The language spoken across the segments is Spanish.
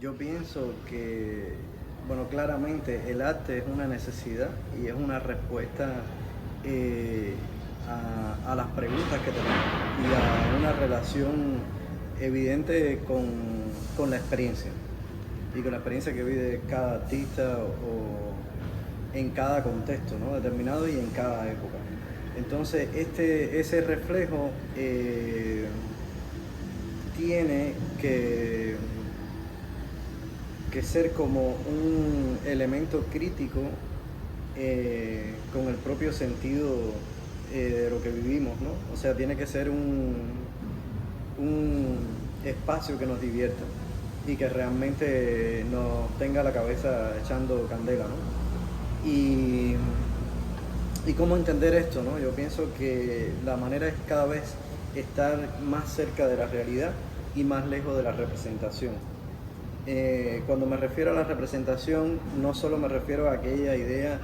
Yo pienso que, bueno, claramente el arte es una necesidad y es una respuesta eh, a las preguntas que tenemos y a una relación evidente con la experiencia y con la experiencia que vive cada artista o en cada contexto, ¿no? Determinado y en cada época. Entonces, ese reflejo tiene que ser como un elemento crítico con el propio sentido de lo que vivimos, ¿no? O sea, tiene que ser un espacio que nos divierta y que realmente nos tenga la cabeza echando candela, ¿no? Y cómo entender esto, ¿no? Yo pienso que la manera es cada vez estar más cerca de la realidad y más lejos de la representación. Cuando me refiero a la representación, no solo me refiero a aquella idea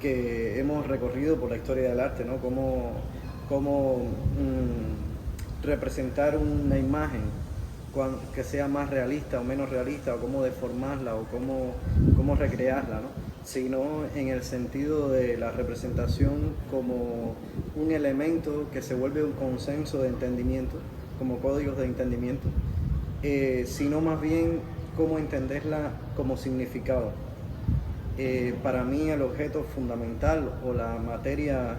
que hemos recorrido por la historia del arte, ¿no? Cómo representar una imagen que sea más realista o menos realista, o cómo deformarla, o cómo recrearla, ¿no? Sino en el sentido de la representación como un elemento que se vuelve un consenso de entendimiento, como códigos de entendimiento, sino más bien cómo entenderla como significado. Para mí el objeto fundamental o la materia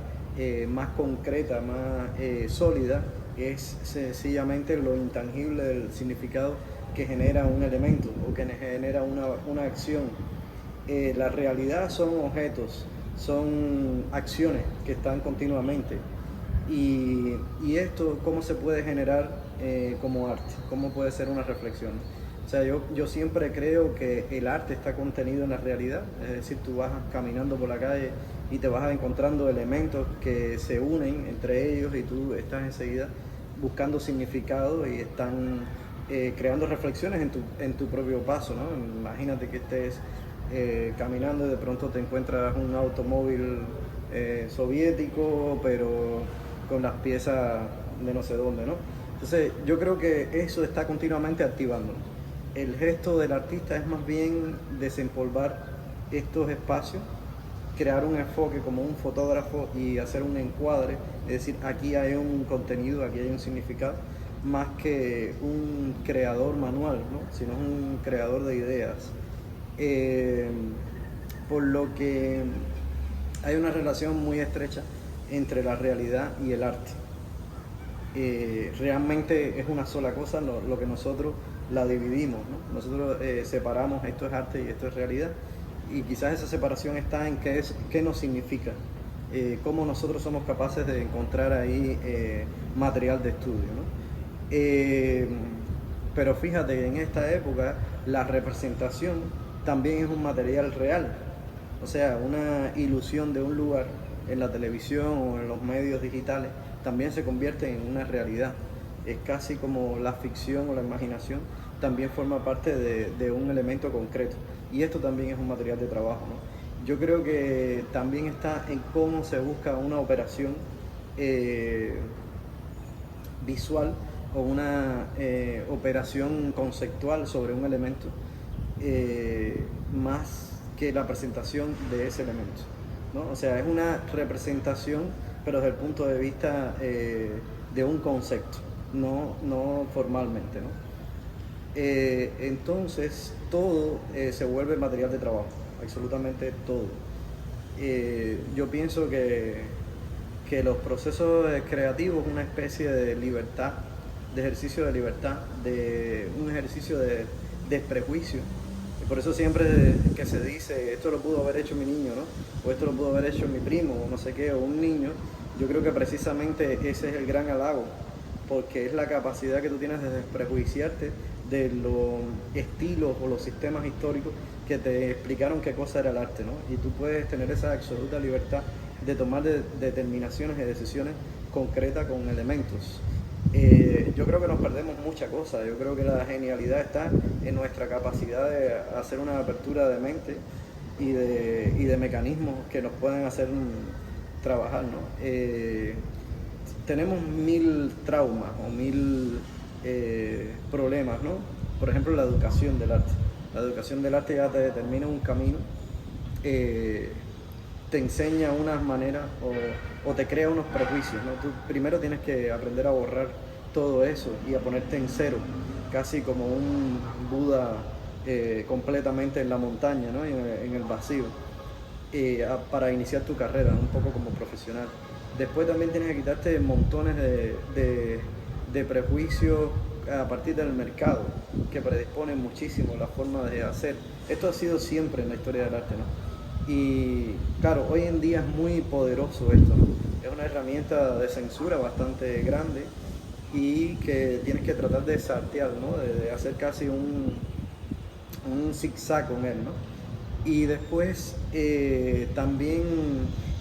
más concreta, más sólida, es sencillamente lo intangible del significado que genera un elemento o que genera una acción. La realidad son objetos, son acciones que están continuamente. Y esto, ¿cómo se puede generar como arte? ¿Cómo puede ser una reflexión? O sea, yo siempre creo que el arte está contenido en la realidad, es decir, tú vas caminando por la calle y te vas encontrando elementos que se unen entre ellos y tú estás enseguida buscando significado y están creando reflexiones en tu propio paso, ¿no? Imagínate que estés caminando y de pronto te encuentras un automóvil soviético, pero con las piezas de no sé dónde, ¿no? Entonces yo creo que eso está continuamente activando. El gesto del artista es más bien desempolvar estos espacios, crear un enfoque como un fotógrafo y hacer un encuadre, es decir, aquí hay un contenido, aquí hay un significado, más que un creador manual, ¿no? Sino un creador de ideas. Eh, por lo que hay una relación muy estrecha entre la realidad y el arte. Realmente es una sola cosa lo que nosotros la dividimos, ¿no? Nosotros separamos esto es arte y esto es realidad, y quizás esa separación está en qué nos significa, cómo nosotros somos capaces de encontrar ahí material de estudio, ¿no? Eh, pero fíjate, en esta época la representación también es un material real, o sea, una ilusión de un lugar en la televisión o en los medios digitales también se convierte en una realidad. Es casi como la ficción o la imaginación también forma parte de un elemento concreto. Y esto también es un material de trabajo, ¿no? Yo creo que también está en cómo se busca una operación eh, visual o una operación conceptual sobre un elemento más que la presentación de ese elemento, ¿no? O sea, es una representación, pero desde el punto de vista de un concepto, no formalmente, ¿no? Entonces, todo se vuelve material de trabajo, absolutamente todo. Yo pienso que los procesos creativos es una especie de libertad, de ejercicio de libertad, de un ejercicio de desprejuicio. Y por eso siempre que se dice, esto lo pudo haber hecho mi niño, ¿no? O esto lo pudo haber hecho mi primo, o no sé qué, o un niño, yo creo que precisamente ese es el gran halago, porque es la capacidad que tú tienes de desprejuiciarte de los estilos o los sistemas históricos que te explicaron qué cosa era el arte, ¿no? Y tú puedes tener esa absoluta libertad de tomar determinaciones y decisiones concretas con elementos. Yo creo que nos perdemos muchas cosas. Yo creo que la genialidad está en nuestra capacidad de hacer una apertura de mente y de mecanismos que nos pueden hacer trabajar, ¿no? Tenemos mil traumas o mil problemas, ¿no? por ejemplo, la educación del arte. La educación del arte ya te determina un camino, te enseña unas maneras o te crea unos prejuicios, ¿no? Tú primero tienes que aprender a borrar todo eso y a ponerte en cero, casi como un Buda completamente en la montaña, ¿no? En el vacío, para iniciar tu carrera, un poco como profesional. Después también tienes que quitarte montones de prejuicios a partir del mercado, que predisponen muchísimo la forma de hacer. Esto ha sido siempre en la historia del arte, ¿no? Y claro, hoy en día es muy poderoso esto, ¿no? Es una herramienta de censura bastante grande y que tienes que tratar de saltear, ¿no? De hacer casi un zigzag con él, ¿no? Y después también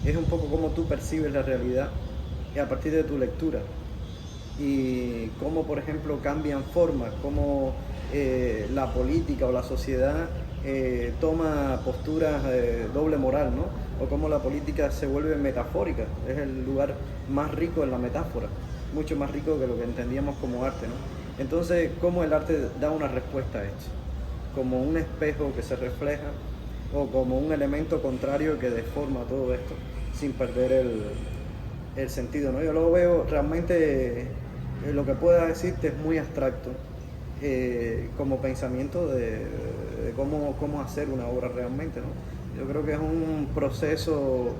es un poco como tú percibes la realidad a partir de tu lectura y cómo, por ejemplo, cambian formas, cómo la política o la sociedad toma posturas de doble moral, ¿no? O cómo la política se vuelve metafórica, es el lugar más rico en la metáfora, mucho más rico que lo que entendíamos como arte, ¿no? Entonces, cómo el arte da una respuesta a esto, como un espejo que se refleja o como un elemento contrario que deforma todo esto sin perder el sentido, ¿no? Yo lo veo realmente, lo que pueda decirte es muy abstracto, como pensamiento de cómo hacer una obra realmente, ¿no? Yo creo que es un proceso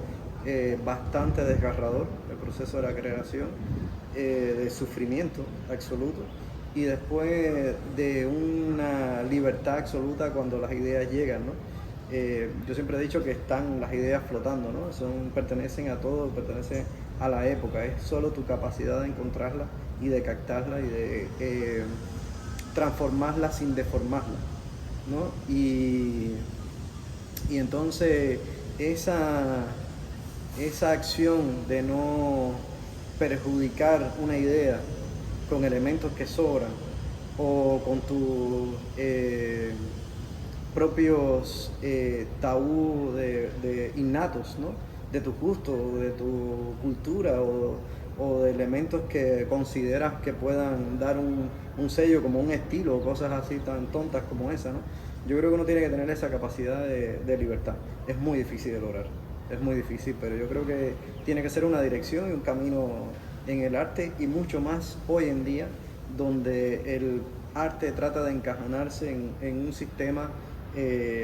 bastante desgarrador, el proceso de la creación, de sufrimiento absoluto y después de una libertad absoluta cuando las ideas llegan, ¿no? Yo siempre he dicho que están las ideas flotando, ¿no? Pertenecen a todo, pertenecen a la época, es solo tu capacidad de encontrarla y de captarla y de transformarla sin deformarla, ¿no? Y entonces esa acción de no perjudicar una idea con elementos que sobran o con tus propios tabú de innatos, ¿no? De tu gusto, de tu cultura o de elementos que consideras que puedan dar un sello como un estilo o cosas así tan tontas como esa, ¿no? Yo creo que uno tiene que tener esa capacidad de libertad. Es muy difícil de lograr, es muy difícil, pero yo creo que tiene que ser una dirección y un camino en el arte y mucho más hoy en día, donde el arte trata de encajonarse en un sistema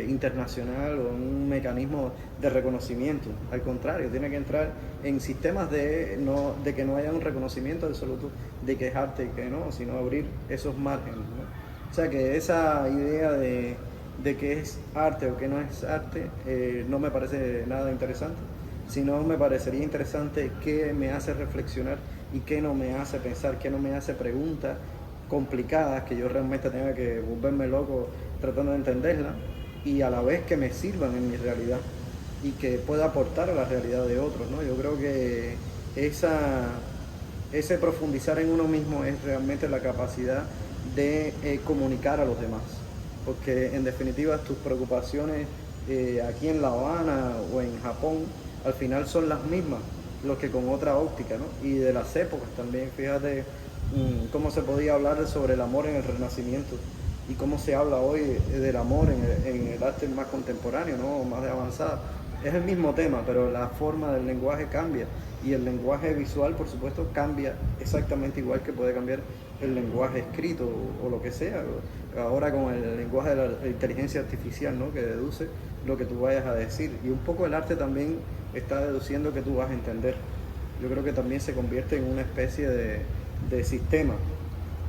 internacional o en un mecanismo de reconocimiento. Al contrario, tiene que entrar en sistemas de que no haya un reconocimiento absoluto de que es arte y que no, sino abrir esos márgenes, ¿no? O sea que esa idea de que es arte o que no es arte no me parece nada interesante, sino me parecería interesante qué me hace reflexionar y qué no me hace pensar, qué no me hace preguntas complicadas que yo realmente tenga que volverme loco tratando de entenderlas y a la vez que me sirvan en mi realidad y que pueda aportar a la realidad de otros, ¿no? Yo creo que ese profundizar en uno mismo es realmente la capacidad de comunicar a los demás, porque en definitiva tus preocupaciones aquí en La Habana o en Japón al final son las mismas, los que con otra óptica, ¿no? Y de las épocas también, fíjate cómo se podía hablar sobre el amor en el Renacimiento y cómo se habla hoy del amor en el arte más contemporáneo, ¿no? Más de avanzada. Es el mismo tema, pero la forma del lenguaje cambia y el lenguaje visual, por supuesto, cambia exactamente igual que puede cambiar el lenguaje escrito o lo que sea. Ahora con el lenguaje de la inteligencia artificial, ¿no? Que deduce lo que tú vayas a decir. Y un poco el arte también está deduciendo que tú vas a entender. Yo creo que también se convierte en una especie de sistema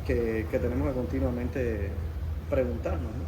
que tenemos que continuamente preguntarnos, ¿no?